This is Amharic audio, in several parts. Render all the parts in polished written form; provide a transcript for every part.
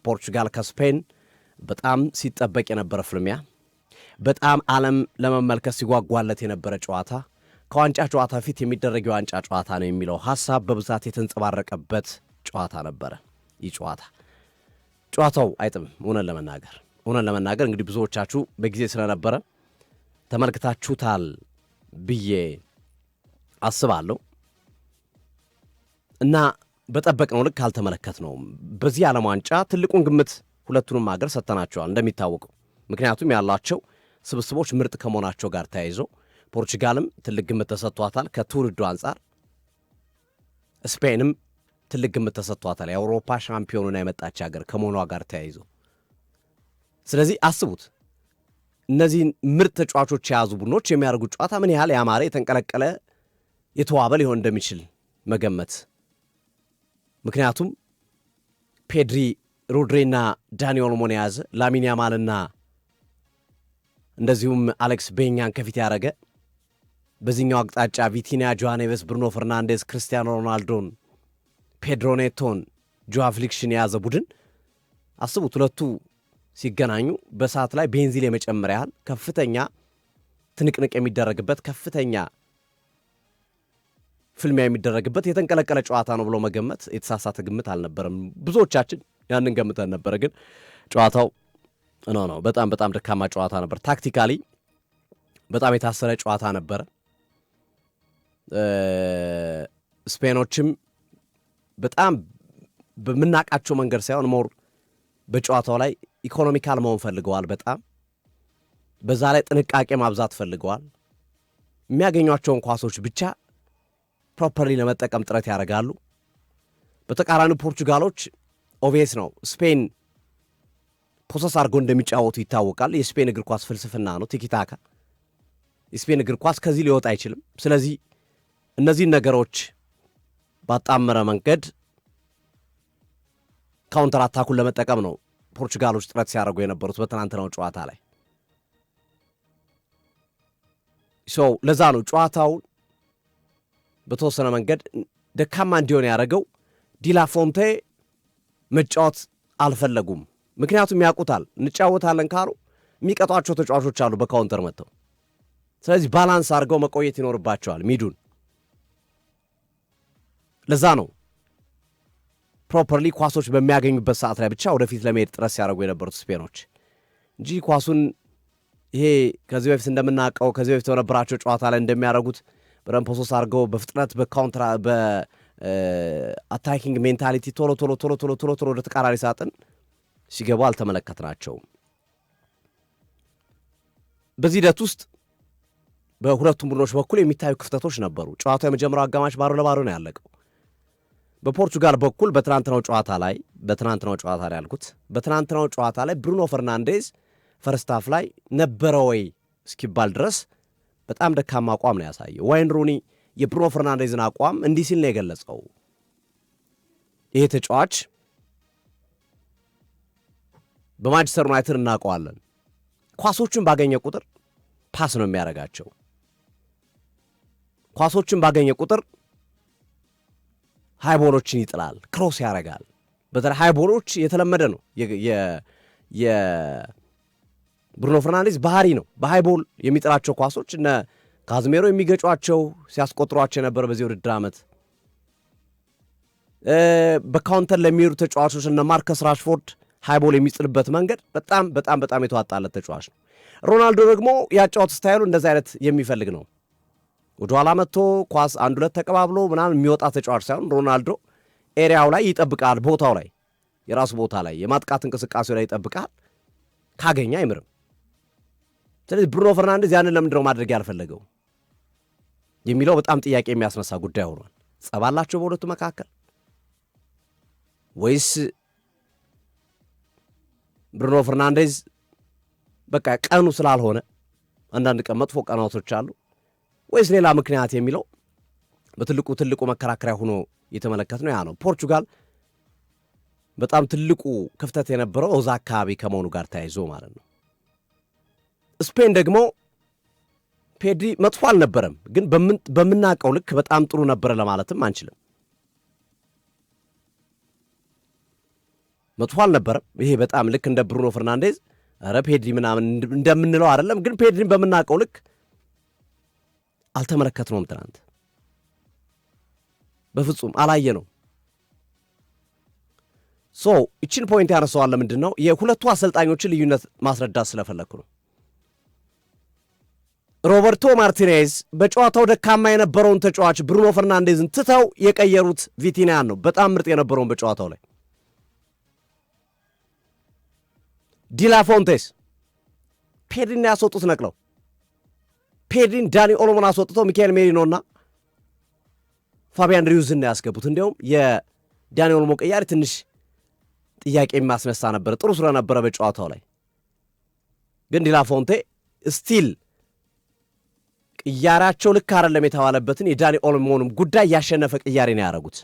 ፖርቹጋል ከስፔን በጣም ሲጠበቅ የነበረ ፍልሚያ፣ በጣም ዓለም ለመመልከት ሲጓጓለት የነበረ ጨዋታ፣ ከዋንጫ ጨዋታ ፊት የሚደረግ የዋንጫ ጨዋታ ነው የሚለው ሐሳብ በብዛት የተንጸባረቀበት ጨዋታ ነበረ። ይህ ጨዋታው አይጥም። እውነን ለመናገር እንግዲህ ብዙዎቻችሁ በጊዜ ስለነበረ ተመልክታችሁታል ብዬ አስባለሁ እና በጠበቅነው ልክ አልተመለከትነውም። በዚህ ዓለም ዋንጫ ትልቁን ግምት ሁለቱንም ሀገር ሰጥተናቸዋል እንደሚታወቀው፣ ምክንያቱም ያላቸው ስብስቦች ምርጥ ከመሆናቸው ጋር ተያይዞ ፖርቹጋልም ትልቅ ግምት ተሰጥቷታል ከትውልዱ አንጻር፣ ስፔንም ትልቅ ግምት ተሰጥቷታል የአውሮፓ ሻምፒዮኑና የመጣች ሀገር ከመሆኗ ጋር ተያይዞ። ስለዚህ አስቡት እነዚህን ምርጥ ተጫዋቾች የያዙ ቡድኖች የሚያደርጉት ጨዋታ ምን ያህል ያማረ የተንቀለቀለ የተዋበ ሊሆን እንደሚችል መገመት። ምክንያቱም ፔድሪ፣ ሮድሪና ዳኒ ኦልሞን የያዘ ላሚን ያማልና እንደዚሁም አሌክስ ቤኛን ከፊት ያደረገ፣ በዚህኛው አቅጣጫ ቪቲኒያ፣ ጆዋ ኔቬስ፣ ብሩኖ ፈርናንዴስ፣ ክርስቲያኖ ሮናልዶን፣ ፔድሮ ኔቶን፣ ጆዋ ፍሊክሽን የያዘ ቡድን አስቡት። ሁለቱ ሲገናኙ በሰዓት ላይ ቤንዚል የመጨመር ያህል ከፍተኛ ትንቅንቅ የሚደረግበት ከፍተኛ ፍልሚያ የሚደረግበት የተንቀለቀለ ጨዋታ ነው ብሎ መገመት የተሳሳተ ግምት አልነበረም። ብዙዎቻችን ያንን ገምተን ነበረ። ግን ጨዋታው ነው በጣም ደካማ ጨዋታ ነበር። ታክቲካሊ በጣም የታሰረ ጨዋታ ነበረ። ስፔኖችም በጣም በምናቃቸው መንገድ ሳይሆን ሞር በጨዋታው ላይ ኢኮኖሚካል መሆን ፈልገዋል። በጣም በዛ ላይ ጥንቃቄ ማብዛት ፈልገዋል። የሚያገኟቸውን ኳሶች ብቻ ፕሮፐርሊ ለመጠቀም ጥረት ያደርጋሉ። በተቃራኒ ፖርቹጋሎች ኦቪየስ ነው ስፔን ፖሰስ አድርገው እንደሚጫወቱ ይታወቃል። የስፔን እግር ኳስ ፍልስፍና ነው ቲኪታካ። የስፔን እግር ኳስ ከዚህ ሊወጣ አይችልም። ስለዚህ እነዚህን ነገሮች ባጣመረ መንገድ ካውንተር አታኩን ለመጠቀም ነው ፖርቹጋሎች ጥረት ሲያደርጉ የነበሩት በትናንትናው ጨዋታ ላይ። ለዛ ነው ጨዋታውን በተወሰነ መንገድ ደካማ እንዲሆን ያደረገው። ዲላ ፎንቴ መጫወት አልፈለጉም። ምክንያቱም ያውቁታል እንጫወታለን ካሉ የሚቀጧቸው ተጫዋቾች አሉ በካውንተር መጥተው። ስለዚህ ባላንስ አድርገው መቆየት ይኖርባቸዋል ሚዱን። ለዛ ነው ፕሮፐርሊ ኳሶች በሚያገኙበት ሰዓት ላይ ብቻ ወደፊት ለመሄድ ጥረት ሲያደርጉ የነበሩት ስፔኖች እንጂ ኳሱን ይሄ ከዚህ በፊት እንደምናውቀው ከዚህ በፊት በነበራቸው ጨዋታ ላይ እንደሚያደርጉት በደንብ ፖሶስ አድርገው በፍጥነት በካውንተር በአታኪንግ ሜንታሊቲ ቶሎ ወደ ተቃራኒ ሳጥን ሲገቡ አልተመለከትናቸውም። በዚህ ሂደት ውስጥ በሁለቱም ቡድኖች በኩል የሚታዩ ክፍተቶች ነበሩ። ጨዋታው የመጀመሪያው አጋማሽ 0-0 ነው ያለቀው። በፖርቹጋል በኩል በትናንትናው ጨዋታ ላይ ያልኩት በትናንትናው ጨዋታ ላይ ብሩኖ ፈርናንዴዝ ፈርስት ሃፍ ላይ ነበረ ወይ እስኪባል ድረስ በጣም ደካማ አቋም ነው ያሳየው። ዋይን ሩኒ የብሩኖ ፈርናንዴዝን አቋም እንዲህ ሲል ነው የገለጸው። ይሄ ተጫዋች በማንቸስተር ዩናይትድ እናውቀዋለን፣ ኳሶችን ባገኘ ቁጥር ፓስ ነው የሚያደርጋቸው። ኳሶችን ባገኘ ቁጥር ሃይቦሎችን ይጥላል፣ ክሮስ ያደርጋል። በተለይ ሃይቦሎች የተለመደ ነው። የብሩኖ ፈርናንዴዝ ባህሪ ነው። በሃይቦል የሚጥላቸው ኳሶች እነ ካዝሜሮ የሚገጯቸው ሲያስቆጥሯቸው የነበረ በዚህ ውድድር ዓመት በካውንተር ለሚሄዱ ተጫዋቾች እነ ማርከስ ራሽፎርድ ሃይቦል የሚጥልበት መንገድ በጣም የተዋጣለት ተጫዋች ነው። ሮናልዶ ደግሞ ያጫወት ስታይሉ እንደዚህ አይነት የሚፈልግ ነው። ወደኋላ መጥቶ ኳስ አንድ ሁለት ተቀባብሎ ምናምን የሚወጣ ተጫዋች ሳይሆን ሮናልዶ ኤሪያው ላይ ይጠብቃል። ቦታው ላይ የራሱ ቦታ ላይ የማጥቃት እንቅስቃሴው ላይ ይጠብቃል። ካገኘ አይምርም። ስለዚህ ብሩኖ ፈርናንዴዝ ያንን ለምንድነው ማድረግ ያልፈለገው የሚለው በጣም ጥያቄ የሚያስነሳ ጉዳይ ሆኗል። ጸባላቸው በሁለቱ መካከል ወይስ ብሩኖ ፈርናንዴዝ በቃ ቀኑ ስላልሆነ አንዳንድ ቀን መጥፎ ቀናቶች አሉ ወይስ ሌላ ምክንያት የሚለው በትልቁ መከራከሪያ ሆኖ የተመለከትነው ያ ነው። ፖርቹጋል በጣም ትልቁ ክፍተት የነበረው እዛ አካባቢ ከመሆኑ ጋር ተያይዞ ማለት ነው። ስፔን ደግሞ ፔድሪ መጥፎ አልነበረም፣ ግን በምናውቀው ልክ በጣም ጥሩ ነበረ ለማለትም አንችልም። መጥፎ አልነበረም። ይሄ በጣም ልክ እንደ ብሩኖ ፈርናንዴዝ ኧረ ፔድሪ ምናምን እንደምንለው አይደለም፣ ግን ፔድሪን በምናውቀው ልክ አልተመለከትነውም። ትናንት በፍጹም አላየ ነው። ይችን ፖይንት ያነሳዋል። ለምንድን ነው የሁለቱ አሰልጣኞችን ልዩነት ማስረዳት ስለፈለግኩ ነው። ሮበርቶ ማርቲኔዝ በጨዋታው ደካማ የነበረውን ተጫዋች ብሩኖ ፈርናንዴዝን ትተው የቀየሩት ቪቲኒያን ነው። በጣም ምርጥ የነበረውን በጨዋታው ላይ ዲላፎንቴስ ፔድሪን ያስወጡት ነቅለው ፔድሪን ዳኒ ኦሎሞን አስወጥተው ሚካኤል ሜሪኖና ፋቢያን ሪዩዝን ያስገቡት። እንዲያውም የዳኒ ኦሎሞ ቀያሪ ትንሽ ጥያቄ የሚያስነሳ ነበር። ጥሩ ስለነበረ በጨዋታው ላይ ግን ዲላፎንቴ ስቲል ቅያራቸው ልክ አይደለም የተባለበትን የዳኒ ኦሎሞንም ጉዳይ ያሸነፈ ቅያሬ ነው ያደረጉት።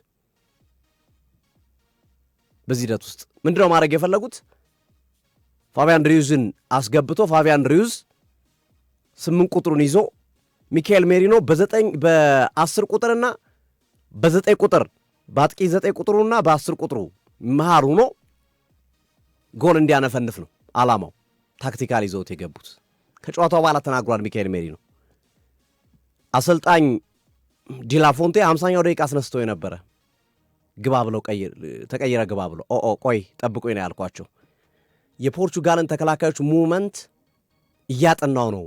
በዚህ ሂደት ውስጥ ምንድነው ማድረግ የፈለጉት? ፋቢያን ሪዩዝን አስገብቶ ፋቢያን ሪዩዝ 8 ቁጥሩን ይዞ ሚካኤል ሜሪኖ በ10 ቁጥርና በ9 ቁጥር በአጥቂ 9 ቁጥሩና በ10 ቁጥሩ መሃል ሆኖ ጎል እንዲያነፈንፍ ነው ዓላማው። ታክቲካል ይዘውት የገቡት ከጨዋታው በኋላ ተናግሯል ሚካኤል ሜሪኖ። አሰልጣኝ ዲላፎንቴ 50ኛው ደቂቃ አስነስቶ የነበረ ግባ ብለው ተቀይረ ግባ ብለው ቆይ ጠብቆኝ ነው ያልኳቸው። የፖርቹጋልን ተከላካዮች ሙቭመንት እያጠናው ነው፣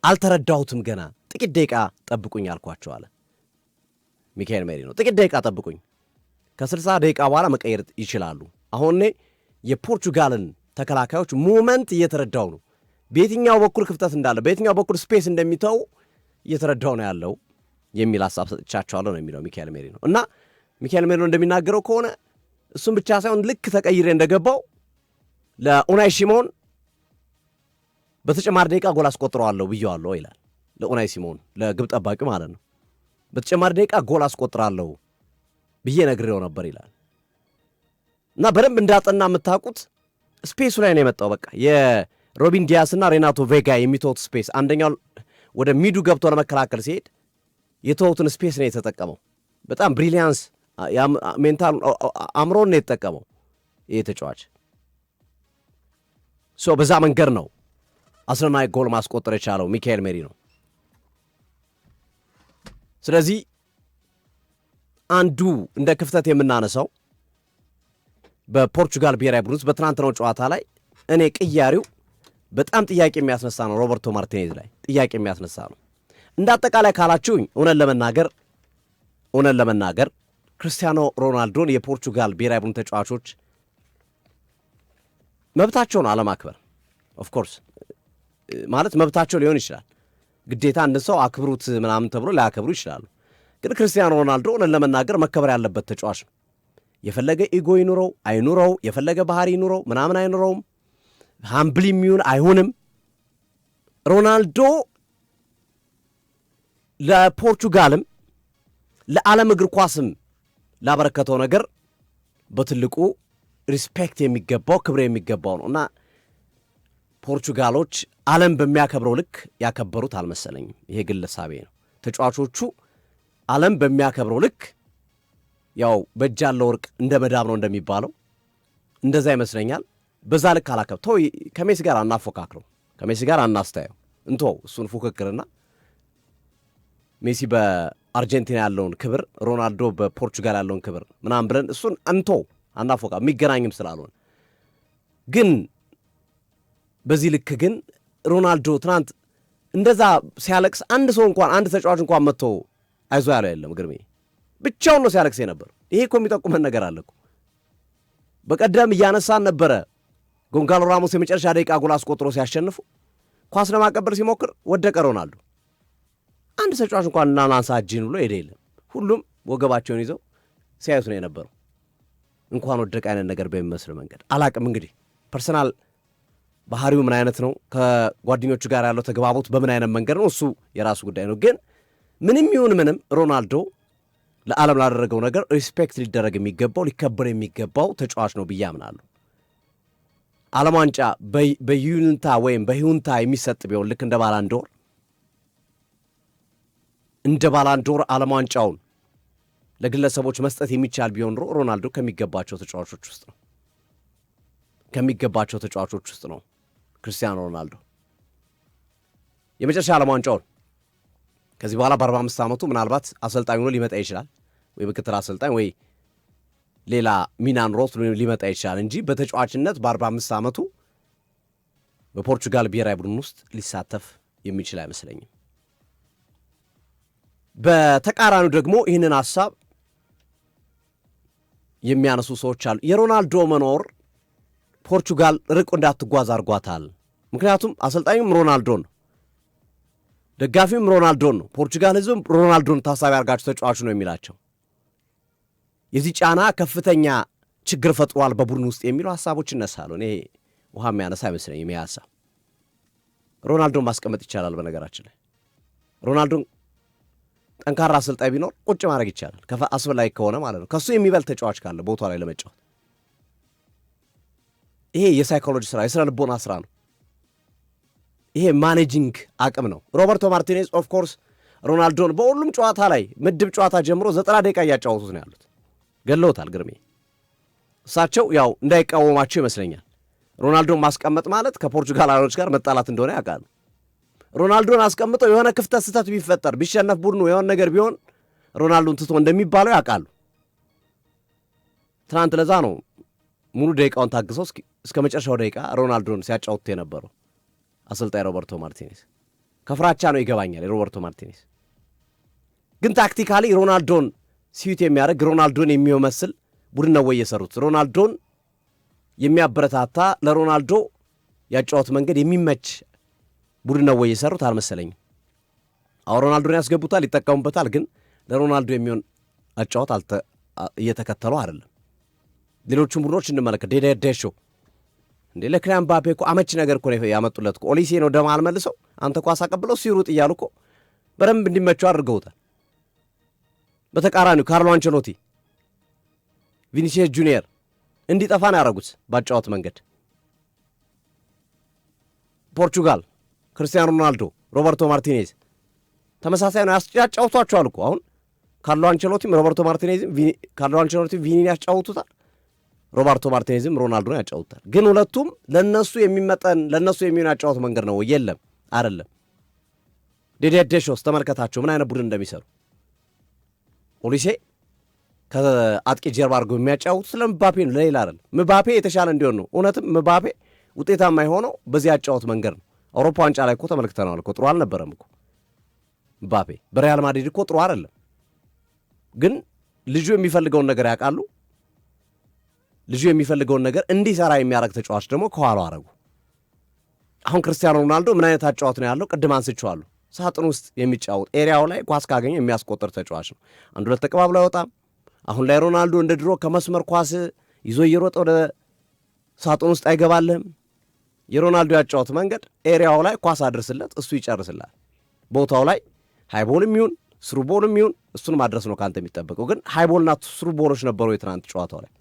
አልተረዳሁትም፣ ገና ጥቂት ደቂቃ ጠብቁኝ አልኳቸው አለ ሚካኤል ሜሪኖ። ጥቂት ደቂቃ ጠብቁኝ፣ ከ60 ደቂቃ በኋላ መቀየር ይችላሉ። አሁን እኔ የፖርቹጋልን ተከላካዮች ሙቭመንት እየተረዳው ነው፣ በየትኛው በኩል ክፍተት እንዳለ በየትኛው በኩል ስፔስ እንደሚተው እየተረዳው ነው ያለው የሚል ሀሳብ ሰጥቻቸዋለሁ ነው የሚለው ሚካኤል ሜሪኖ። እና ሚካኤል ሜሪኖ እንደሚናገረው ከሆነ እሱም ብቻ ሳይሆን ልክ ተቀይሬ እንደገባው ለኡናይ ሲሞን በተጨማሪ ደቂቃ ጎል አስቆጥረዋለሁ ብየዋለሁ ይላል። ለኡናይ ሲሞን ለግብ ጠባቂ ማለት ነው። በተጨማሪ ደቂቃ ጎል አስቆጥራለሁ ብዬ ነግሬው ነበር ይላል። እና በደንብ እንዳጠና የምታውቁት ስፔሱ ላይ ነው የመጣው። በቃ የሮቢን ዲያስና ሬናቶ ቬጋ የሚተውት ስፔስ፣ አንደኛው ወደ ሚዱ ገብቶ ለመከላከል ሲሄድ የተውትን ስፔስ ነው የተጠቀመው። በጣም ብሪሊያንስ ሜንታል አእምሮን ነው የተጠቀመው ይህ ተጫዋች። በዛ መንገድ ነው አስደናቂ ጎል ማስቆጠር የቻለው ሚካኤል ሜሪኖ። ስለዚህ አንዱ እንደ ክፍተት የምናነሳው በፖርቹጋል ብሔራዊ ቡድን ውስጥ በትናንትናው ጨዋታ ላይ እኔ ቅያሪው በጣም ጥያቄ የሚያስነሳ ነው። ሮበርቶ ማርቲኔዝ ላይ ጥያቄ የሚያስነሳ ነው። እንደ አጠቃላይ ካላችሁኝ እውነት ለመናገር ክርስቲያኖ ሮናልዶን የፖርቹጋል ብሔራዊ ቡድን ተጫዋቾች መብታቸው ነው አለማክበር። ኦፍኮርስ ማለት መብታቸው ሊሆን ይችላል። ግዴታ አንድ ሰው አክብሩት ምናምን ተብሎ ሊያከብሩ ይችላሉ። ግን ክርስቲያኖ ሮናልዶ እውነት ለመናገር መከበር ያለበት ተጫዋች ነው። የፈለገ ኢጎ ይኑረው አይኑረው፣ የፈለገ ባህሪ ይኑረው ምናምን አይኑረውም፣ ሃምብል የሚሆን አይሆንም፣ ሮናልዶ ለፖርቹጋልም ለዓለም እግር ኳስም ላበረከተው ነገር በትልቁ ሪስፔክት የሚገባው ክብር የሚገባው ነው እና ፖርቹጋሎች ዓለም በሚያከብረው ልክ ያከበሩት አልመሰለኝም። ይሄ ግለሳቤ ነው። ተጫዋቾቹ ዓለም በሚያከብረው ልክ ያው በእጅ ያለው ወርቅ እንደ መዳብ ነው እንደሚባለው እንደዛ ይመስለኛል። በዛ ልክ አላከብ ተው። ከሜሲ ጋር አናፎካክረው፣ ከሜሲ ጋር አናስተያየው፣ እንተው እሱን ፉክክርና ሜሲ በአርጀንቲና ያለውን ክብር ሮናልዶ በፖርቹጋል ያለውን ክብር ምናምን ብለን እሱን እንተው፣ አናፎካ የሚገናኝም ስላልሆነ ግን በዚህ ልክ ግን ሮናልዶ ትናንት እንደዛ ሲያለቅስ አንድ ሰው እንኳን አንድ ተጫዋች እንኳን መጥቶ አይዞ ያለው የለም። ግርሜ ብቻውን ነው ሲያለቅስ የነበረው። ይሄ እኮ የሚጠቁመን ነገር አለ እኮ። በቀደም እያነሳን ነበረ ጎንጋሎ ራሞስ የመጨረሻ ደቂቃ ጎል አስቆጥሮ ሲያሸንፉ ኳስ ለማቀበል ሲሞክር ወደቀ ሮናልዶ። አንድ ተጫዋች እንኳን እናናንሳ እጅን ብሎ ሄደ የለም። ሁሉም ወገባቸውን ይዘው ሲያዩት ነው የነበረው። እንኳን ወደቀ አይነት ነገር በሚመስል መንገድ አላቅም። እንግዲህ ፐርሰናል ባህሪው ምን አይነት ነው፣ ከጓደኞቹ ጋር ያለው ተግባቦት በምን አይነት መንገድ ነው፣ እሱ የራሱ ጉዳይ ነው። ግን ምንም ይሁን ምንም ሮናልዶ ለዓለም ላደረገው ነገር ሪስፔክት ሊደረግ የሚገባው ሊከበር የሚገባው ተጫዋች ነው ብዬ አምናለሁ። ዓለም ዋንጫ በዩንታ ወይም በሂውንታ የሚሰጥ ቢሆን ልክ እንደ ባላንዶር ዓለም ዋንጫውን ለግለሰቦች መስጠት የሚቻል ቢሆን ሮናልዶ ከሚገባቸው ተጫዋቾች ውስጥ ነው ክርስቲያኖ ሮናልዶ። የመጨረሻ ዓለም ዋንጫውን ከዚህ በኋላ በ45 ዓመቱ ምናልባት አሰልጣኝ ሆኖ ሊመጣ ይችላል፣ ወይ ምክትል አሰልጣኝ ወይ ሌላ ሚና ኖሮት ሊመጣ ይችላል እንጂ በተጫዋችነት በ45 ዓመቱ በፖርቹጋል ብሔራዊ ቡድን ውስጥ ሊሳተፍ የሚችል አይመስለኝም። በተቃራኒው ደግሞ ይህንን ሐሳብ የሚያነሱ ሰዎች አሉ። የሮናልዶ መኖር ፖርቹጋል ርቆ እንዳትጓዝ አድርጓታል። ምክንያቱም አሰልጣኙም ሮናልዶን ነው፣ ደጋፊውም ሮናልዶን ነው፣ ፖርቹጋል ሕዝብም ሮናልዶን ታሳቢ አድርጋችሁ ተጫዋቹ ነው የሚላቸው። የዚህ ጫና ከፍተኛ ችግር ፈጥሯል በቡድን ውስጥ የሚሉ ሐሳቦች ይነሳሉ። እኔ ውሃ የሚያነሳ አይመስለኝም ይህ ሐሳብ። ሮናልዶን ማስቀመጥ ይቻላል። በነገራችን ላይ ሮናልዶን ጠንካራ አሰልጣኝ ቢኖር ቁጭ ማድረግ ይቻላል፣ አስፈላጊ ከሆነ ማለት ነው። ከሱ የሚበልጥ ተጫዋች ካለ ቦታ ላይ ለመጫወት። ይሄ የሳይኮሎጂ ስራ፣ የስነ ልቦና ስራ ነው። ይሄ ማኔጂንግ አቅም ነው። ሮበርቶ ማርቲኔዝ ኦፍ ኮርስ ሮናልዶን በሁሉም ጨዋታ ላይ ምድብ ጨዋታ ጀምሮ 90 ደቂቃ እያጫወቱት ነው ያሉት። ገለውታል ግርሜ። እሳቸው ያው እንዳይቃወማቸው ይመስለኛል። ሮናልዶን ማስቀመጥ ማለት ከፖርቹጋላኖች ጋር መጣላት እንደሆነ ያውቃሉ። ሮናልዶን አስቀምጠው የሆነ ክፍተት ስህተት ቢፈጠር ቢሸነፍ ቡድኑ የሆነ ነገር ቢሆን ሮናልዶን ትቶ እንደሚባለው ያውቃሉ። ትናንት ለዛ ነው ሙሉ ደቂቃውን ታግሰው እስከ መጨረሻው ደቂቃ ሮናልዶን ሲያጫውቱ የነበረው አሰልጣኝ ሮበርቶ ማርቲኔዝ። ከፍራቻ ነው ይገባኛል። የሮበርቶ ማርቲኔዝ ግን ታክቲካሊ ሮናልዶን ሲዩት የሚያደርግ ሮናልዶን የሚመስል ቡድን ነው ወይ የሰሩት? ሮናልዶን የሚያበረታታ ለሮናልዶ ያጫወት መንገድ የሚመች ቡድን ነው ወይ የሰሩት? አልመሰለኝም። አሁን ሮናልዶን ያስገቡታል፣ ይጠቀሙበታል፣ ግን ለሮናልዶ የሚሆን አጫወት እየተከተሉ አይደለም። ሌሎቹም ቡድኖች እንመለከት። ዴሾ እንዴ ለክሊያን ምባፔ እኮ አመች ነገር እኮ ያመጡለት እኮ። ኦሊሴ ነው ደማ አልመልሰው አንተ ኳስ አቀብለው ሲሩጥ እያሉ እኮ በደንብ እንዲመቸው አድርገውታል። በተቃራኒው ካርሎ አንቸሎቲ ቪኒሲየስ ጁኒየር እንዲጠፋ ነው ያደረጉት ባጫወት መንገድ። ፖርቹጋል ክርስቲያኖ ሮናልዶ፣ ሮበርቶ ማርቲኔዝ ተመሳሳይ ነው ያጫውቷቸዋል እኮ። አሁን ካርሎ አንቸሎቲም ሮበርቶ ማርቲኔዝም ቪኒን ያጫውቱታል፣ ሮበርቶ ማርቲኔዝም ሮናልዶን ያጫውታል። ግን ሁለቱም ለነሱ የሚሆን ያጫወት መንገድ ነው የለም አይደለም። ዴሾስ ተመልከታቸው ምን አይነት ቡድን እንደሚሰሩ። ኦሊሴ ከአጥቂ ጀርባ አድርገው የሚያጫውቱት ለምባፔ ነው፣ ለሌላ አይደለም። ምባፔ የተሻለ እንዲሆን ነው። እውነትም ምባፔ ውጤታማ የሆነው በዚህ ያጫወት መንገድ ነው። አውሮፓ ዋንጫ ላይ እኮ ተመልክተነዋል እኮ ጥሩ አልነበረም እኮ ምባፔ። በሪያል ማድሪድ እኮ ጥሩ አይደለም። ግን ልጁ የሚፈልገውን ነገር ያውቃሉ። ልጁ የሚፈልገውን ነገር እንዲሰራ የሚያደርግ ተጫዋች ደግሞ ከኋላው አረጉ። አሁን ክርስቲያኖ ሮናልዶ ምን አይነት አጫዋት ነው ያለው? ቅድም አንስቼዋለሁ። ሳጥን ውስጥ የሚጫወት ኤሪያው ላይ ኳስ ካገኘ የሚያስቆጥር ተጫዋች ነው። አንድ ሁለት ተቀባብሎ አይወጣም። አሁን ላይ ሮናልዶ እንደ ድሮ ከመስመር ኳስ ይዞ እየሮጠ ወደ ሳጥን ውስጥ አይገባልህም። የሮናልዶ ያጫወት መንገድ ኤሪያው ላይ ኳስ አድርስለት፣ እሱ ይጨርስላል። ቦታው ላይ ሃይቦልም ይሁን ስሩቦልም ይሁን እሱን ማድረስ ነው ካንተ የሚጠበቀው። ግን ሃይቦልና ስሩቦሎች ነበሩ የትናንት ጨዋታው ላይ።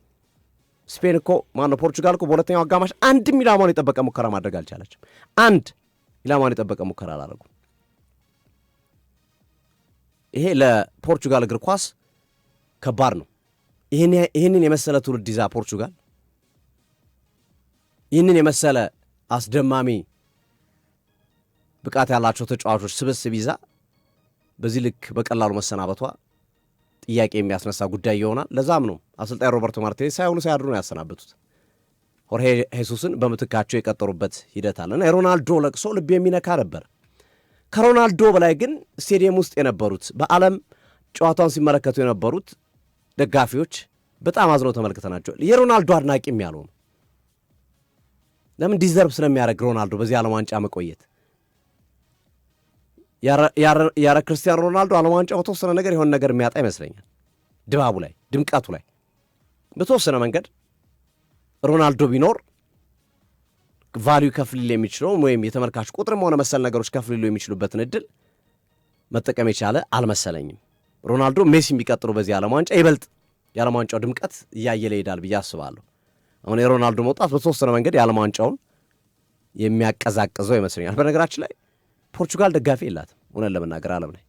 ስፔን እኮ ማነው ፖርቹጋል እኮ በሁለተኛው አጋማሽ አንድም ኢላማውን የጠበቀ ሙከራ ማድረግ አልቻለችም። አንድ ኢላማውን የጠበቀ ሙከራ አላደረጉም። ይሄ ለፖርቹጋል እግር ኳስ ከባድ ነው። ይህንን የመሰለ ትውልድ ይዛ ፖርቹጋል ይህንን የመሰለ አስደማሚ ብቃት ያላቸው ተጫዋቾች ስብስብ ይዛ በዚህ ልክ በቀላሉ መሰናበቷ ጥያቄ የሚያስነሳ ጉዳይ ይሆናል። ለዛም ነው አሰልጣኝ ሮበርቶ ማርቲኔዝ ሳይውሉ ሳያድሩ ነው ያሰናበቱት። ሆርሄ ሄሱስን በምትካቸው የቀጠሩበት ሂደት አለና የሮናልዶ ለቅሶ ልብ የሚነካ ነበር። ከሮናልዶ በላይ ግን ስቴዲየም ውስጥ የነበሩት በዓለም ጨዋታውን ሲመለከቱ የነበሩት ደጋፊዎች በጣም አዝነው ተመልክተናቸው የሮናልዶ አድናቂም ያልሆኑ ለምን ዲዘርቭ ስለሚያደርግ ሮናልዶ በዚህ ዓለም ዋንጫ መቆየት ያረ ክርስቲያኖ ሮናልዶ ዓለም ዋንጫ በተወሰነ ነገር የሆነ ነገር የሚያጣ ይመስለኛል። ድባቡ ላይ ድምቀቱ ላይ በተወሰነ መንገድ ሮናልዶ ቢኖር ቫሊዩ ከፍ ሊል የሚችለው ወይም የተመልካች ቁጥርም ሆነ መሰል ነገሮች ከፍ ሊሉ የሚችሉበትን እድል መጠቀም የቻለ አልመሰለኝም። ሮናልዶ ሜሲ የሚቀጥሉ በዚህ ዓለም ዋንጫ ይበልጥ የዓለም ዋንጫው ድምቀት እያየለ ይሄዳል ብዬ አስባለሁ። አሁን የሮናልዶ መውጣት በተወሰነ መንገድ የዓለም ዋንጫውን የሚያቀዛቅዘው ይመስለኛል። በነገራችን ላይ ፖርቹጋል ደጋፊ የላትም እውነት ለመናገር ዓለም ላይ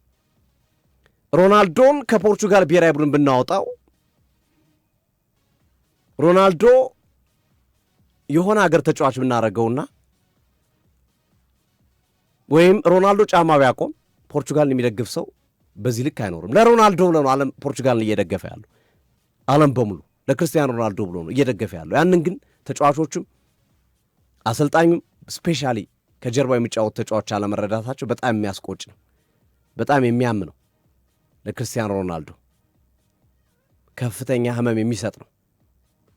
ሮናልዶን ከፖርቹጋል ብሔራዊ ቡድን ብናወጣው ሮናልዶ የሆነ ሀገር ተጫዋች ብናደርገውና ወይም ሮናልዶ ጫማ ቢያቆም ፖርቹጋልን የሚደግፍ ሰው በዚህ ልክ አይኖርም። ለሮናልዶ ብሎ ነው ዓለም ፖርቹጋልን እየደገፈ ያለው። ዓለም በሙሉ ለክርስቲያኖ ሮናልዶ ብሎ ነው እየደገፈ ያለው። ያንን ግን ተጫዋቾቹም አሰልጣኙም ስፔሻሊ ከጀርባ የሚጫወቱ ተጫዋች አለመረዳታቸው በጣም የሚያስቆጭ ነው፣ በጣም የሚያም ነው። ለክርስቲያኖ ሮናልዶ ከፍተኛ ህመም የሚሰጥ ነው።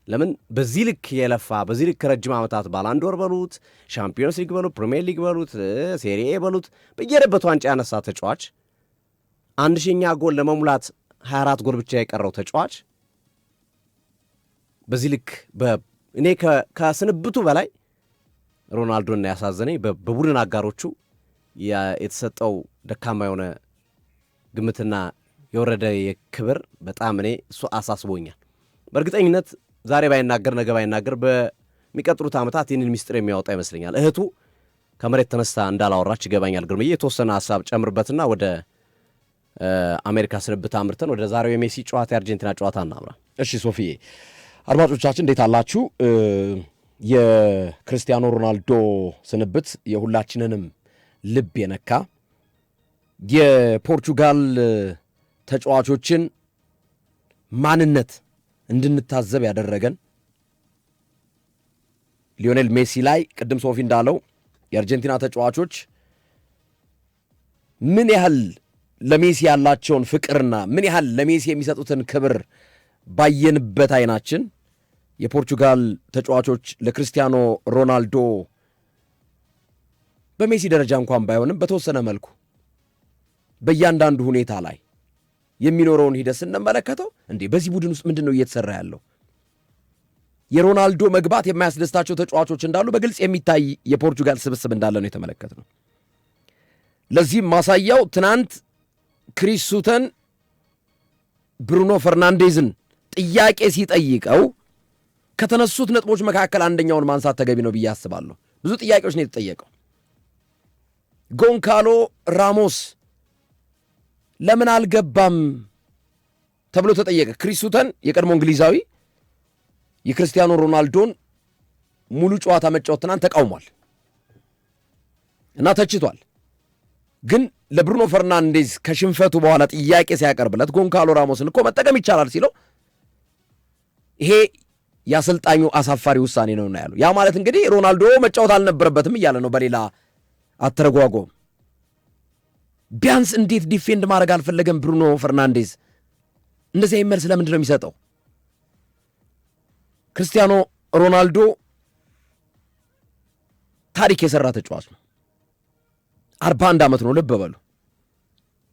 ለምን በዚህ ልክ የለፋ በዚህ ልክ ረጅም ዓመታት ባላንዶር በሉት፣ ሻምፒዮንስ ሊግ በሉት፣ ፕሪሚየር ሊግ በሉት፣ ሴሪኤ በሉት በየሄደበት ዋንጫ ያነሳ ተጫዋች 1000ኛ ጎል ለመሙላት 24 ጎል ብቻ የቀረው ተጫዋች በዚህ ልክ እኔ ከስንብቱ በላይ ሮናልዶን ያሳዘነኝ በቡድን አጋሮቹ የተሰጠው ደካማ የሆነ ግምትና የወረደ የክብር በጣም እኔ እሱ አሳስቦኛል። በእርግጠኝነት ዛሬ ባይናገር ነገ ባይናገር በሚቀጥሉት ዓመታት ይህንን ሚስጥር የሚያወጣ ይመስለኛል። እህቱ ከመሬት ተነስታ እንዳላወራች ይገባኛል። ግርምዬ የተወሰነ ሀሳብ ጨምርበትና ወደ አሜሪካ ስንብት አምርተን ወደ ዛሬው የሜሲ ጨዋታ የአርጀንቲና ጨዋታ እናምራ። እሺ ሶፊዬ፣ አድማጮቻችን እንዴት አላችሁ? የክርስቲያኖ ሮናልዶ ስንብት የሁላችንንም ልብ የነካ የፖርቹጋል ተጫዋቾችን ማንነት እንድንታዘብ ያደረገን ሊዮኔል ሜሲ ላይ ቅድም ሶፊ እንዳለው የአርጀንቲና ተጫዋቾች ምን ያህል ለሜሲ ያላቸውን ፍቅርና ምን ያህል ለሜሲ የሚሰጡትን ክብር ባየንበት አይናችን የፖርቹጋል ተጫዋቾች ለክርስቲያኖ ሮናልዶ በሜሲ ደረጃ እንኳን ባይሆንም በተወሰነ መልኩ በእያንዳንዱ ሁኔታ ላይ የሚኖረውን ሂደት ስንመለከተው እንዴ በዚህ ቡድን ውስጥ ምንድን ነው እየተሰራ ያለው? የሮናልዶ መግባት የማያስደስታቸው ተጫዋቾች እንዳሉ በግልጽ የሚታይ የፖርቹጋል ስብስብ እንዳለ ነው የተመለከትነው። ለዚህም ማሳያው ትናንት ክሪስ ሱተን ብሩኖ ፈርናንዴዝን ጥያቄ ሲጠይቀው ከተነሱት ነጥቦች መካከል አንደኛውን ማንሳት ተገቢ ነው ብዬ አስባለሁ። ብዙ ጥያቄዎች ነው የተጠየቀው። ጎንካሎ ራሞስ ለምን አልገባም ተብሎ ተጠየቀ። ክሪስ ሱተን የቀድሞ እንግሊዛዊ የክርስቲያኖ ሮናልዶን ሙሉ ጨዋታ መጫወት ትናንት ተቃውሟል እና ተችቷል። ግን ለብሩኖ ፈርናንዴዝ ከሽንፈቱ በኋላ ጥያቄ ሲያቀርብለት ጎንካሎ ራሞስን እኮ መጠቀም ይቻላል ሲለው ይሄ የአሰልጣኙ አሳፋሪ ውሳኔ ነው ያለው። ያ ማለት እንግዲህ ሮናልዶ መጫወት አልነበረበትም እያለ ነው በሌላ አተረጓጎም። ቢያንስ እንዴት ዲፌንድ ማድረግ አልፈለገም ብሩኖ ፈርናንዴዝ? እንደዚህ አይነት መልስ ለምንድን ነው የሚሰጠው? ክርስቲያኖ ሮናልዶ ታሪክ የሰራ ተጫዋች ነው። 41 ዓመት ነው፣ ልብ በሉ።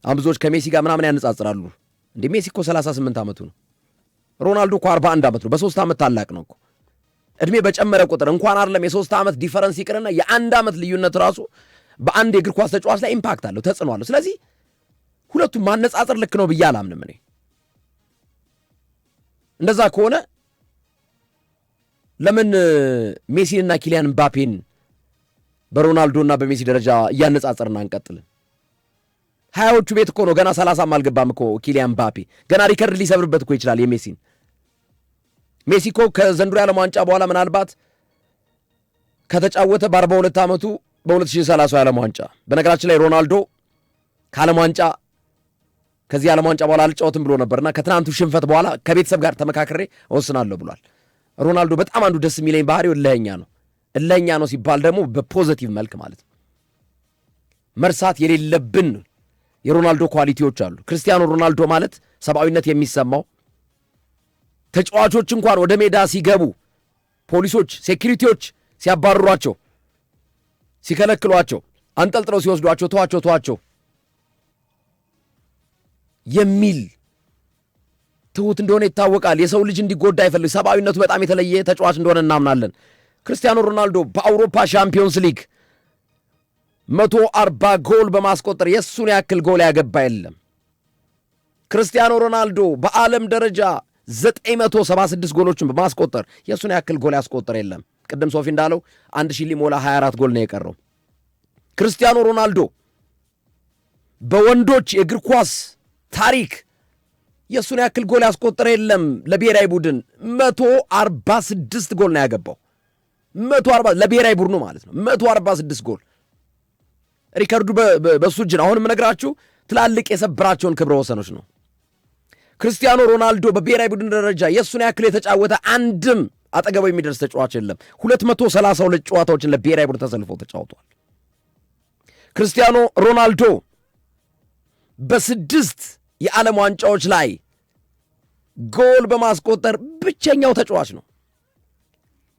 አሁን ብዙዎች ከሜሲ ጋር ምናምን ያነጻጽራሉ። እንዴ ሜሲ እኮ 38 ዓመቱ ነው። ሮናልዶ እኮ 41 ዓመት ነው። በ3 ዓመት ታላቅ ነው እኮ። እድሜ በጨመረ ቁጥር እንኳን አይደለም የ3 ዓመት ዲፈረንስ ይቅርና የ1 ዓመት ልዩነት ራሱ በአንድ የእግር ኳስ ተጫዋች ላይ ኢምፓክት አለው፣ ተጽዕኖ አለው። ስለዚህ ሁለቱም ማነጻጸር ልክ ነው ብዬ አላምንም እኔ። እንደዛ ከሆነ ለምን ሜሲንና ኪሊያን ምባፔን በሮናልዶና በሜሲ ደረጃ እያነጻጸርን አንቀጥልን? ሀያዎቹ ቤት እኮ ነው፣ ገና 30 አልገባም እኮ ኪሊያን ምባፔ። ገና ሪከርድ ሊሰብርበት እኮ ይችላል የሜሲን። ሜሲ እኮ ከዘንድሮ የዓለም ዋንጫ በኋላ ምናልባት ከተጫወተ በ42 ዓመቱ በ2030 የዓለም ዋንጫ። በነገራችን ላይ ሮናልዶ ከዓለም ዋንጫ ከዚህ ዓለም ዋንጫ በኋላ አልጫወትም ብሎ ነበርና ከትናንቱ ሽንፈት በኋላ ከቤተሰብ ጋር ተመካክሬ እወስናለሁ ብሏል። ሮናልዶ በጣም አንዱ ደስ የሚለኝ ባህሪው እልኸኛ ነው። እልኸኛ ነው ሲባል ደግሞ በፖዘቲቭ መልክ ማለት ነው። መርሳት የሌለብን የሮናልዶ ኳሊቲዎች አሉ። ክርስቲያኖ ሮናልዶ ማለት ሰብአዊነት የሚሰማው ተጫዋቾች እንኳን ወደ ሜዳ ሲገቡ ፖሊሶች፣ ሴኩሪቲዎች ሲያባርሯቸው፣ ሲከለክሏቸው፣ አንጠልጥለው ሲወስዷቸው ተዋቸው የሚል ትሁት እንደሆነ ይታወቃል። የሰው ልጅ እንዲጎዳ አይፈልግ። ሰብአዊነቱ በጣም የተለየ ተጫዋች እንደሆነ እናምናለን። ክርስቲያኖ ሮናልዶ በአውሮፓ ሻምፒዮንስ ሊግ 140 ጎል በማስቆጠር የእሱን ያክል ጎል ያገባ የለም። ክርስቲያኖ ሮናልዶ በዓለም ደረጃ 976 ጎሎችን በማስቆጠር የእሱን ያክል ጎል ያስቆጠር የለም። ቅድም ሶፊ እንዳለው 1000 ሊሞላ 24 ጎል ነው የቀረው። ክርስቲያኖ ሮናልዶ በወንዶች የእግር ኳስ ታሪክ የእሱን ያክል ጎል ያስቆጠረ የለም ለብሔራዊ ቡድን። 146 ጎል ነው ያገባው። 140 ለብሔራዊ ቡድኑ ማለት ነው። 146 ጎል ሪከርዱ በሱ እጅ ነው። አሁን የምነግራችሁ ትላልቅ የሰበራቸውን ክብረ ወሰኖች ነው። ክርስቲያኖ ሮናልዶ በብሔራዊ ቡድን ደረጃ የእሱን ያክል የተጫወተ አንድም አጠገቡ የሚደርስ ተጫዋች የለም። 232 ጨዋታዎችን ለብሔራዊ ቡድን ተሰልፈው ተጫውቷል። ክርስቲያኖ ሮናልዶ በ6 የዓለም ዋንጫዎች ላይ ጎል በማስቆጠር ብቸኛው ተጫዋች ነው።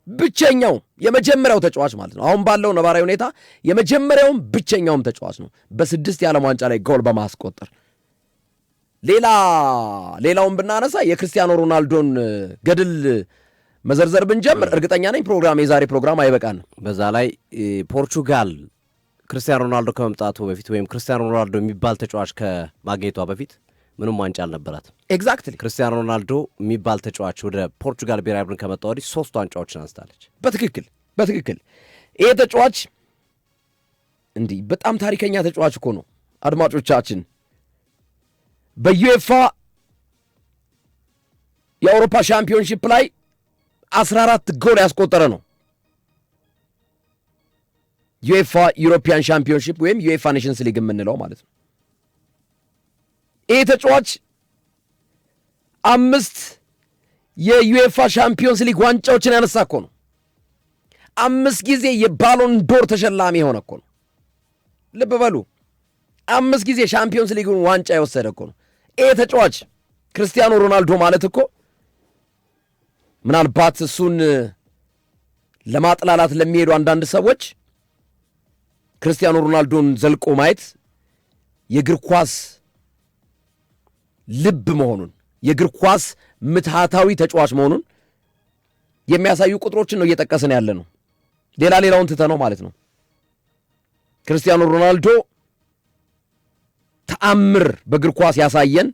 ብቸኛው የመጀመሪያው ተጫዋች ማለት ነው። አሁን ባለው ነባራዊ ሁኔታ የመጀመሪያውም ብቸኛውም ተጫዋች ነው በ6 የዓለም ዋንጫ ላይ ጎል በማስቆጠር። ሌላውን ብናነሳ የክርስቲያኖ ሮናልዶን ገድል መዘርዘር ብንጀምር እርግጠኛ ነኝ የዛሬ ፕሮግራም አይበቃንም። በዛ ላይ ፖርቹጋል ክርስቲያኖ ሮናልዶ ከመምጣቱ በፊት ወይም ክርስቲያኖ ሮናልዶ የሚባል ተጫዋች ከማግኘቷ በፊት ምንም ዋንጫ አልነበራትም። ኤግዛክትሊ ክርስቲያኖ ሮናልዶ የሚባል ተጫዋች ወደ ፖርቹጋል ብሔራዊ ቡድን ከመጣ ወዲህ 3 ዋንጫዎችን አንስታለች። በትክክል ይሄ ተጫዋች እንዲህ በጣም ታሪከኛ ተጫዋች እኮ ነው አድማጮቻችን። በዩኤፋ የአውሮፓ ሻምፒዮንሺፕ ላይ 14 ጎል ያስቆጠረ ነው። ዩኤፋ ዩሮፒያን ሻምፒዮንሺፕ ወይም ዩኤፋ ኔሽንስ ሊግ የምንለው ማለት ነው። ይህ ተጫዋች 5 የዩኤፋ ሻምፒዮንስ ሊግ ዋንጫዎችን ያነሳ እኮ ነው። 5 ጊዜ የባሎን ዶር ተሸላሚ የሆነ እኮ ነው። ልብ በሉ 5 ጊዜ ሻምፒዮንስ ሊግን ዋንጫ የወሰደ እኮ ነው። ይህ ተጫዋች ክርስቲያኖ ሮናልዶ ማለት እኮ ምናልባት እሱን ለማጥላላት ለሚሄዱ አንዳንድ ሰዎች ክርስቲያኖ ሮናልዶን ዘልቆ ማየት የእግር ኳስ ልብ መሆኑን የእግር ኳስ ምትሃታዊ ተጫዋች መሆኑን የሚያሳዩ ቁጥሮችን ነው እየጠቀስን ያለ ነው። ሌላውን ትተነው ማለት ነው። ክርስቲያኖ ሮናልዶ ተአምር በእግር ኳስ ያሳየን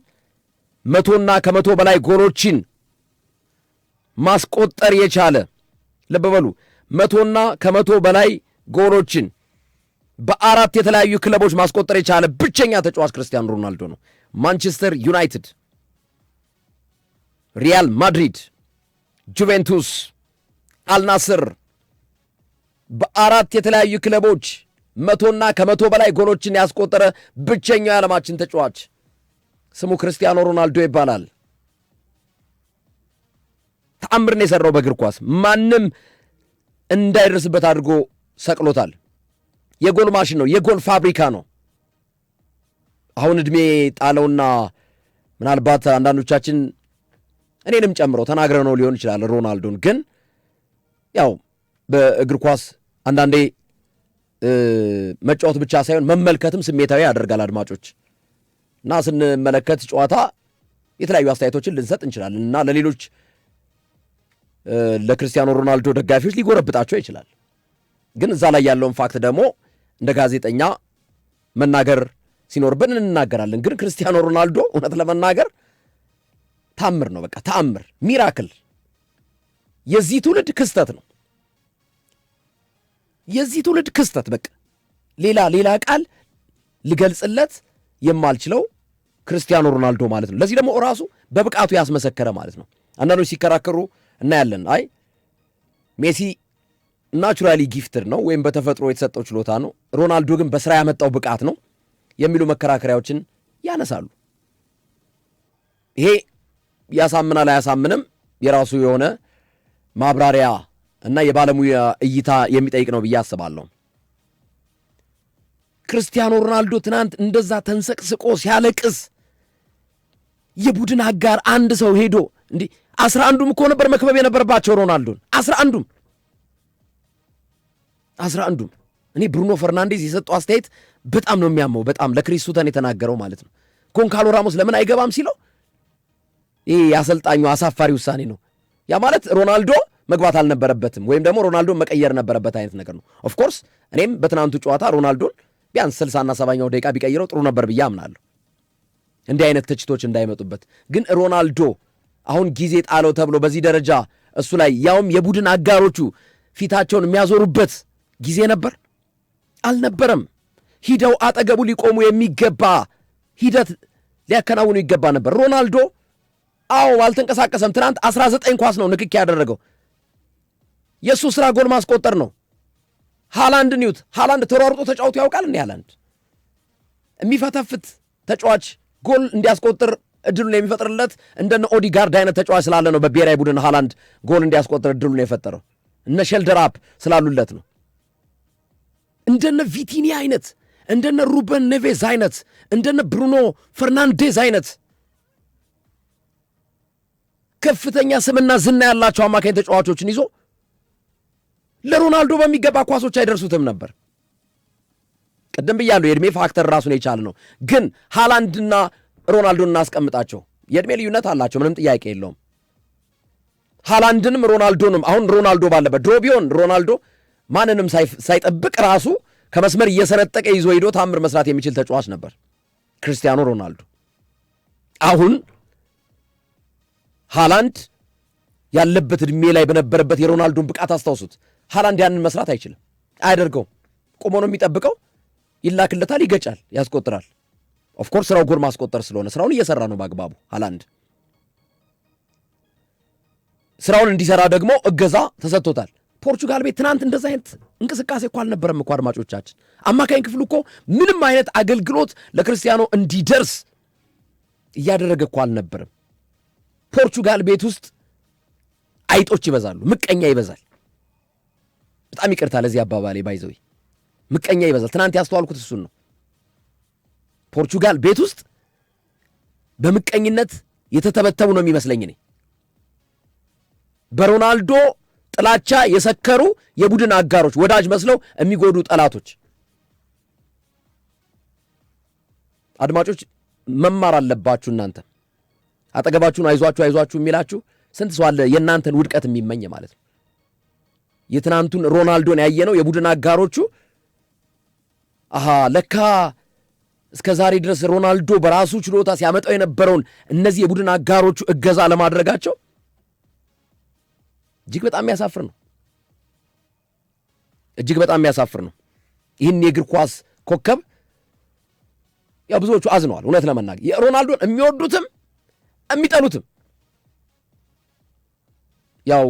100ና ከ100 በላይ ጎሎችን ማስቆጠር የቻለ ልብ በሉ 100ና ከ100 በላይ ጎሎችን በ4 የተለያዩ ክለቦች ማስቆጠር የቻለ ብቸኛ ተጫዋች ክርስቲያኖ ሮናልዶ ነው። ማንቸስተር ዩናይትድ፣ ሪያል ማድሪድ፣ ጁቬንቱስ፣ አልናስር በ4 የተለያዩ ክለቦች 100ና ከ100 በላይ ጎሎችን ያስቆጠረ ብቸኛው የዓለማችን ተጫዋች ስሙ ክርስቲያኖ ሮናልዶ ይባላል። ተአምርን የሰራው በእግር ኳስ ማንም እንዳይደርስበት አድርጎ ሰቅሎታል። የጎል ማሽን ነው። የጎል ፋብሪካ ነው። አሁን ዕድሜ ጣለውና ምናልባት አንዳንዶቻችን እኔንም ጨምሮ ተናግረ ነው ሊሆን ይችላል ሮናልዶን። ግን ያው በእግር ኳስ አንዳንዴ መጫወት ብቻ ሳይሆን መመልከትም ስሜታዊ ያደርጋል አድማጮች። እና ስንመለከት ጨዋታ የተለያዩ አስተያየቶችን ልንሰጥ እንችላለን እና ለሌሎች ለክርስቲያኖ ሮናልዶ ደጋፊዎች ሊጎረብጣቸው ይችላል። ግን እዛ ላይ ያለውን ፋክት ደግሞ እንደ ጋዜጠኛ መናገር ሲኖርብን እንናገራለን። ግን ክርስቲያኖ ሮናልዶ እውነት ለመናገር ታምር ነው። በቃ ታምር፣ ሚራክል፣ የዚህ ትውልድ ክስተት ነው። የዚህ ትውልድ ክስተት በቃ ሌላ ቃል ልገልጽለት የማልችለው ክርስቲያኖ ሮናልዶ ማለት ነው። ለዚህ ደግሞ ራሱ በብቃቱ ያስመሰከረ ማለት ነው። አንዳንዶች ሲከራከሩ እናያለን። አይ ሜሲ ናቹራሊ ጊፍትድ ነው ወይም በተፈጥሮ የተሰጠው ችሎታ ነው፣ ሮናልዶ ግን በስራ ያመጣው ብቃት ነው የሚሉ መከራከሪያዎችን ያነሳሉ። ይሄ ያሳምናል አያሳምንም የራሱ የሆነ ማብራሪያ እና የባለሙያ እይታ የሚጠይቅ ነው ብዬ አስባለሁ። ክርስቲያኖ ሮናልዶ ትናንት እንደዛ ተንሰቅስቆ ሲያለቅስ የቡድን አጋር አንድ ሰው ሄዶ እንዲህ 11ዱም እኮ ነበር መክበብ የነበረባቸው ሮናልዶን 11ዱም እኔ ብሩኖ ፈርናንዴዝ የሰጠው አስተያየት በጣም ነው የሚያመው። በጣም ለክሪስቱተን የተናገረው ማለት ነው። ኮንካሎ ራሞስ ለምን አይገባም ሲለው ይህ የአሰልጣኙ አሳፋሪ ውሳኔ ነው። ያ ማለት ሮናልዶ መግባት አልነበረበትም ወይም ደግሞ ሮናልዶን መቀየር ነበረበት አይነት ነገር ነው። ኦፍኮርስ እኔም በትናንቱ ጨዋታ ሮናልዶን ቢያንስ 60ና 70ኛው ደቂቃ ቢቀይረው ጥሩ ነበር ብዬ አምናለሁ፣ እንዲህ አይነት ትችቶች እንዳይመጡበት። ግን ሮናልዶ አሁን ጊዜ ጣለው ተብሎ በዚህ ደረጃ እሱ ላይ ያውም የቡድን አጋሮቹ ፊታቸውን የሚያዞሩበት ጊዜ ነበር አልነበረም። ሂደው አጠገቡ ሊቆሙ የሚገባ ሂደት ሊያከናውኑ ይገባ ነበር። ሮናልዶ አልተንቀሳቀሰም። ትናንት 19 ኳስ ነው ንክኪ ያደረገው። የእሱ ስራ ጎል ማስቆጠር ነው። ሃላንድን ይዩት። ሃላንድ ተሯርጦ ተጫውቶ ያውቃል? ሃላንድ የሚፈተፍት ተጫዋች ጎል እንዲያስቆጥር እድሉን የሚፈጥርለት እንደነ ኦዲጋርድ አይነት ተጫዋች ስላለ ነው በብሔራዊ ቡድን ሃላንድ ጎል እንዲያስቆጥር እድሉን የፈጠረው። እነ ሼልደራፕ ስላሉለት ነው። እንደነ ቪቲኒ አይነት፣ እንደነ ሩበን ኔቬዝ አይነት፣ እንደነ ብሩኖ ፈርናንዴዝ አይነት ከፍተኛ ስምና ዝና ያላቸው አማካኝ ተጫዋቾችን ይዞ ለሮናልዶ በሚገባ ኳሶች አይደርሱትም ነበር። ቅድም ብያለሁ የዕድሜ ፋክተር ራሱን የቻለ ነው። ግን ሃላንድና ሮናልዶን እናስቀምጣቸው፣ የዕድሜ ልዩነት አላቸው፣ ምንም ጥያቄ የለውም። ሃላንድንም ሮናልዶንም አሁን ሮናልዶ ባለበት ድሮ ቢሆን ሮናልዶ ማንንም ሳይጠብቅ ራሱ ከመስመር እየሰነጠቀ ይዞ ሄዶ ታምር መስራት የሚችል ተጫዋች ነበር ክርስቲያኖ ሮናልዶ። አሁን ሃላንድ ያለበት ዕድሜ ላይ በነበረበት የሮናልዶን ብቃት አስታውሱት። ሃላንድ ያንን መስራት አይችልም፣ አያደርገውም። ቆሞ ነው የሚጠብቀው፣ ይላክለታል፣ ይገጫል፣ ያስቆጥራል። ኦፍኮርስ ስራው ጎል ማስቆጠር ስለሆነ ስራውን እየሰራ ነው በአግባቡ። ሃላንድ ስራውን እንዲሰራ ደግሞ እገዛ ተሰጥቶታል። ፖርቹጋል ቤት ትናንት እንደዛ አይነት እንቅስቃሴ እኮ አልነበረም እኮ አድማጮቻችን። አማካኝ ክፍሉ እኮ ምንም አይነት አገልግሎት ለክርስቲያኖ እንዲደርስ እያደረገ እኮ አልነበረም። ፖርቹጋል ቤት ውስጥ አይጦች ይበዛሉ፣ ምቀኛ ይበዛል። በጣም ይቅርታ ለዚህ አባባሌ ባይዘው፣ ምቀኛ ይበዛል። ትናንት ያስተዋልኩት እሱን ነው። ፖርቹጋል ቤት ውስጥ በምቀኝነት የተተበተቡ ነው የሚመስለኝ እኔ። በሮናልዶ ጥላቻ የሰከሩ የቡድን አጋሮች፣ ወዳጅ መስለው የሚጎዱ ጠላቶች። አድማጮች መማር አለባችሁ። እናንተ አጠገባችሁን አይዟችሁ የሚላችሁ ስንት ሰው አለ የእናንተን ውድቀት የሚመኝ ማለት ነው። የትናንቱን ሮናልዶን ያየነው የቡድን አጋሮቹ ለካ እስከ ዛሬ ድረስ ሮናልዶ በራሱ ችሎታ ሲያመጣው የነበረውን እነዚህ የቡድን አጋሮቹ እገዛ ለማድረጋቸው እጅግ በጣም የሚያሳፍር ነው። እጅግ በጣም የሚያሳፍር ነው። ይህን የእግር ኳስ ኮከብ ያው ብዙዎቹ አዝነዋል። እውነት ለመናገር የሮናልዶን የሚወዱትም የሚጠሉትም ያው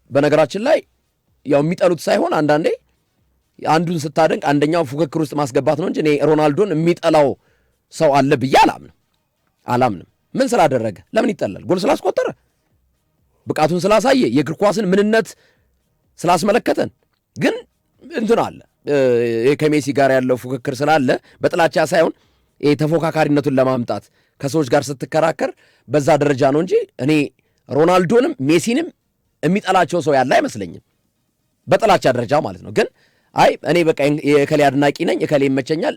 በነገራችን ላይ ያው የሚጠሉት ሳይሆን አንዳንዴ አንዱን ስታደንቅ አንደኛው ፉክክር ውስጥ ማስገባት ነው እንጂ እኔ ሮናልዶን የሚጠላው ሰው አለ ብዬ አላምንም። ምን ስላደረገ ለምን ይጠላል? ጎል ስላስቆጠረ፣ ብቃቱን ስላሳየ፣ የእግር ኳስን ምንነት ስላስመለከተን። ግን እንትን አለ ከሜሲ ጋር ያለው ፉክክር ስላለ በጥላቻ ሳይሆን ተፎካካሪነቱን ለማምጣት ከሰዎች ጋር ስትከራከር በዛ ደረጃ ነው እንጂ እኔ ሮናልዶንም ሜሲንም የሚጠላቸው ሰው ያለ አይመስለኝም፣ በጥላቻ ደረጃ ማለት ነው። ግን እኔ በቃ የከሌ አድናቂ ነኝ፣ የከሌ ይመቸኛል፣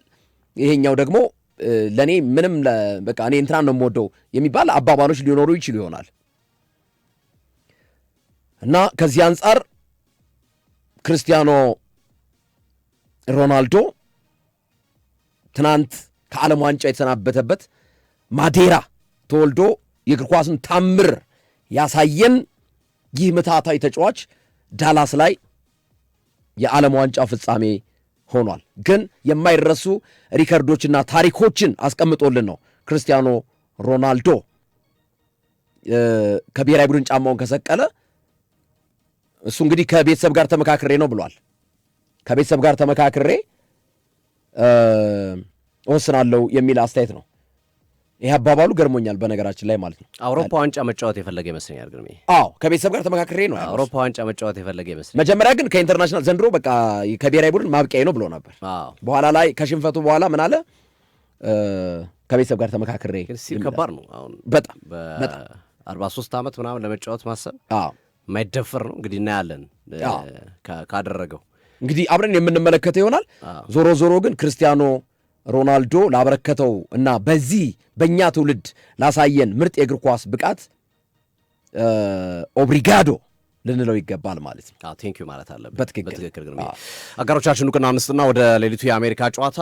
ይሄኛው ደግሞ ለእኔ ምንም በቃ እኔ እንትናን ነው የምወደው የሚባል አባባሎች ሊኖሩ ይችሉ ይሆናል። እና ከዚህ አንጻር ክርስቲያኖ ሮናልዶ ትናንት ከዓለም ዋንጫ የተሰናበተበት ማዴራ ተወልዶ የእግር ኳስን ታምር ያሳየን ይህ ምትሃታዊ ተጫዋች ዳላስ ላይ የዓለም ዋንጫ ፍጻሜ ሆኗል። ግን የማይረሱ ሪከርዶችና ታሪኮችን አስቀምጦልን ነው ክርስቲያኖ ሮናልዶ ከብሔራዊ ቡድን ጫማውን ከሰቀለ። እሱ እንግዲህ ከቤተሰብ ጋር ተመካክሬ ነው ብሏል። ከቤተሰብ ጋር ተመካክሬ እወስናለሁ የሚል አስተያየት ነው። ይህ አባባሉ ገርሞኛል በነገራችን ላይ ማለት ነው። አውሮፓ ዋንጫ መጫወት የፈለገ ይመስለኛል። ግን ከቤተሰብ ጋር ተመካክሬ ነው አውሮፓ ዋንጫ መጫወት የፈለገ ይመስለኛል። መጀመሪያ ግን ከኢንተርናሽናል ዘንድሮ በቃ ከብሔራዊ ቡድን ማብቂያዬ ነው ብሎ ነበር። በኋላ ላይ ከሽንፈቱ በኋላ ምን አለ? ከቤተሰብ ጋር ተመካክሬ። ከባድ ነው አሁን በጣም 43 ዓመት ምናምን ለመጫወት ማሰብ የማይደፈር ነው። እንግዲህ እናያለን ካደረገው እንግዲህ አብረን የምንመለከተው ይሆናል። ዞሮ ዞሮ ግን ክርስቲያኖ ሮናልዶ ላበረከተው እና በዚህ በእኛ ትውልድ ላሳየን ምርጥ የእግር ኳስ ብቃት ኦብሪጋዶ ልንለው ይገባል ማለት ነው። ቴንኪዩ ማለት አለብን። በትክክል ግን አጋሮቻችን ሉቅና አንስትና ወደ ሌሊቱ የአሜሪካ ጨዋታ